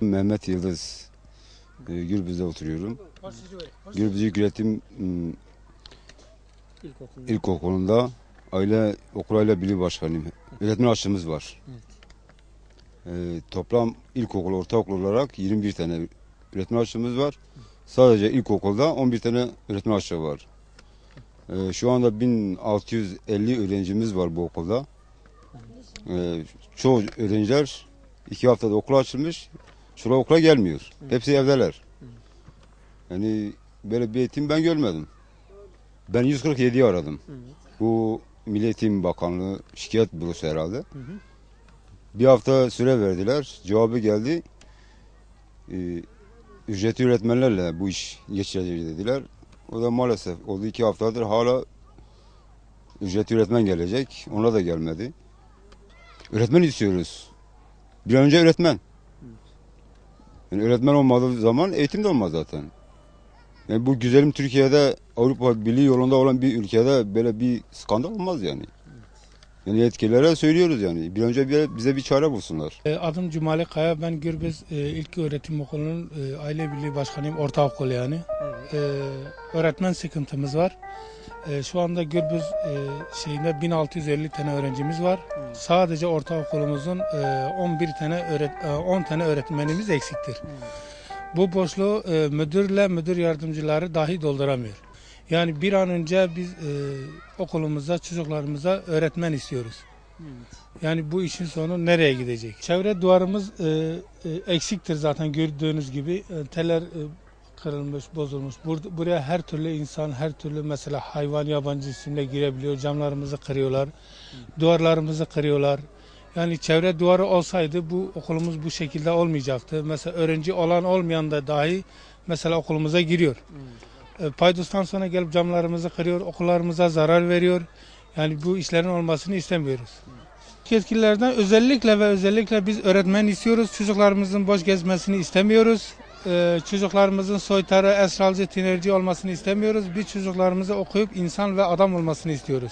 Mehmet Yıldız, Gürbüz'de oturuyorum. Gürbüz İlköğretim İlkokulu'nda okul aile birliği başkanıyım. Öğretmen aşçımız var. Toplam ilkokul, ortaokul olarak 21 tane öğretmen aşçımız var. Sadece ilkokulda 11 tane öğretmen aşçı var. Şu anda 1650 öğrencimiz var bu okulda. Çoğu öğrenciler 2 haftada okul açılmış, çoğu okula gelmiyor. Hepsi evdeler. Yani böyle bir eğitim ben görmedim. Ben 147'yi aradım. Bu Milli Eğitim Bakanlığı şikayet bürosu herhalde. Bir hafta süre verdiler. Cevabı geldi. Ücretli öğretmenlerle bu iş geçirecek dediler. O da maalesef oldu 2 haftadır hala ücretli öğretmen gelecek. Ona da gelmedi. Öğretmen istiyoruz. Bir an önce öğretmen. Yani öğretmen olmadığı zaman eğitim de olmaz zaten. Yani bu güzelim Türkiye'de Avrupa Birliği yolunda olan bir ülkede böyle bir skandal olmaz yani. Yani yetkililere söylüyoruz yani. Bir önce bize bir çare bulsunlar. Adım Cumali Kaya. Ben Gürbüz İlköğretim Okulu'nun aile birliği başkanıyım. Ortaokul yani. Öğretmen sıkıntımız var. Şu anda Gürbüz şeyinde 1650 tane öğrencimiz var. Sadece ortaokulumuzun 10 tane öğretmenimiz eksiktir. Bu boşluğu müdürle müdür yardımcıları dahi dolduramıyor. Yani bir an önce biz okulumuza, çocuklarımıza öğretmen istiyoruz. Yani bu işin sonu nereye gidecek? Çevre duvarımız eksiktir zaten gördüğünüz gibi. Teller kırılmış, bozulmuş. Buraya her türlü insan, her türlü mesela hayvan, yabancı cisimle girebiliyor. Camlarımızı kırıyorlar, duvarlarımızı kırıyorlar. Yani çevre duvarı olsaydı bu okulumuz bu şekilde olmayacaktı. Mesela öğrenci olan olmayan da dahi mesela okulumuza giriyor. Paydostan sonra gelip camlarımızı kırıyor, okullarımıza zarar veriyor. Yani bu işlerin olmasını istemiyoruz. Yetkililerden özellikle biz öğretmen istiyoruz. Çocuklarımızın boş gezmesini istemiyoruz. Çocuklarımızın soytarı, esrarcı, tinerci olmasını istemiyoruz. Biz çocuklarımızı okuyup insan ve adam olmasını istiyoruz.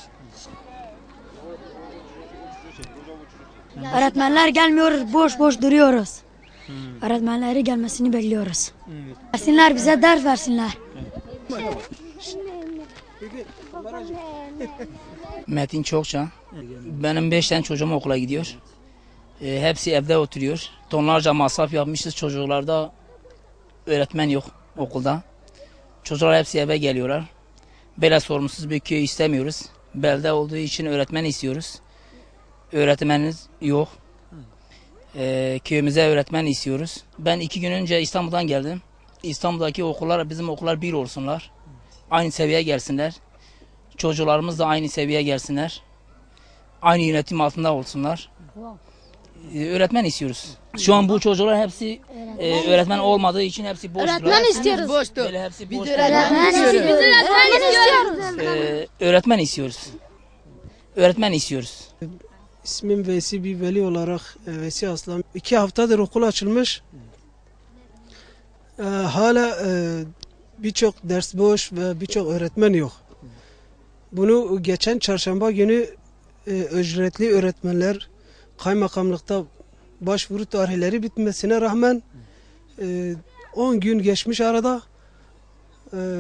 Öğretmenler gelmiyor, boş boş duruyoruz. Öğretmenleri gelmesini bekliyoruz. Versinler, bize ders versinler. Metin Çokça. Benim 5 tane çocuğum okula gidiyor. Hepsi evde oturuyor. Tonlarca masraf yapmışız. Çocuklarda öğretmen yok okulda. Çocuklar hepsi eve geliyorlar. Böyle sorumsuz bir köy istemiyoruz. Belde olduğu için öğretmen istiyoruz. Öğretmenimiz yok. Köyümüze öğretmen istiyoruz. Ben 2 gün önce İstanbul'dan geldim. İstanbul'daki okullar bizim okullar bir olsunlar. Aynı seviyeye gelsinler. Çocuklarımız da aynı seviyeye gelsinler. Aynı yönetim altında olsunlar. Öğretmen istiyoruz. Şu an bu çocuklar hepsi öğretmen olmadığı için hepsi boş. Öğretmen istiyoruz. Böyle hepsi boş. Öğretmen istiyoruz. Öğretmen istiyoruz. İsmim Vesi, bir veli olarak Vesi Aslan. 2 haftadır okul açılmış. Hala birçok ders boş ve birçok öğretmen yok. Bunu geçen çarşamba günü ücretli öğretmenler kaymakamlıkta başvuru tarihleri bitmesine rağmen 10 gün geçmiş arada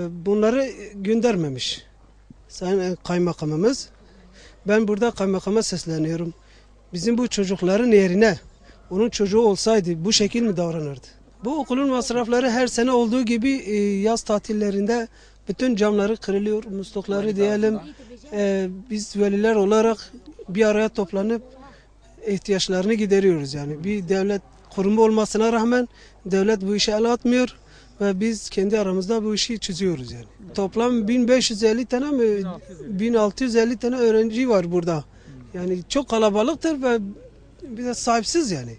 bunları göndermemiş Sayın Kaymakamımız. Ben burada kaymakama sesleniyorum. Bizim bu çocukların yerine onun çocuğu olsaydı bu şekil mi davranırdı? Bu okulun masrafları her sene olduğu gibi yaz tatillerinde bütün camları kırılıyor, muslukları diyelim. Biz veliler olarak bir araya toplanıp ihtiyaçlarını gideriyoruz yani. Bir devlet kurumu olmasına rağmen devlet bu işe el atmıyor ve biz kendi aramızda bu işi çözüyoruz yani. Toplam 1550 tane mi 1650 tane öğrenci var burada. Yani çok kalabalıktır ve bir de sahipsiz yani.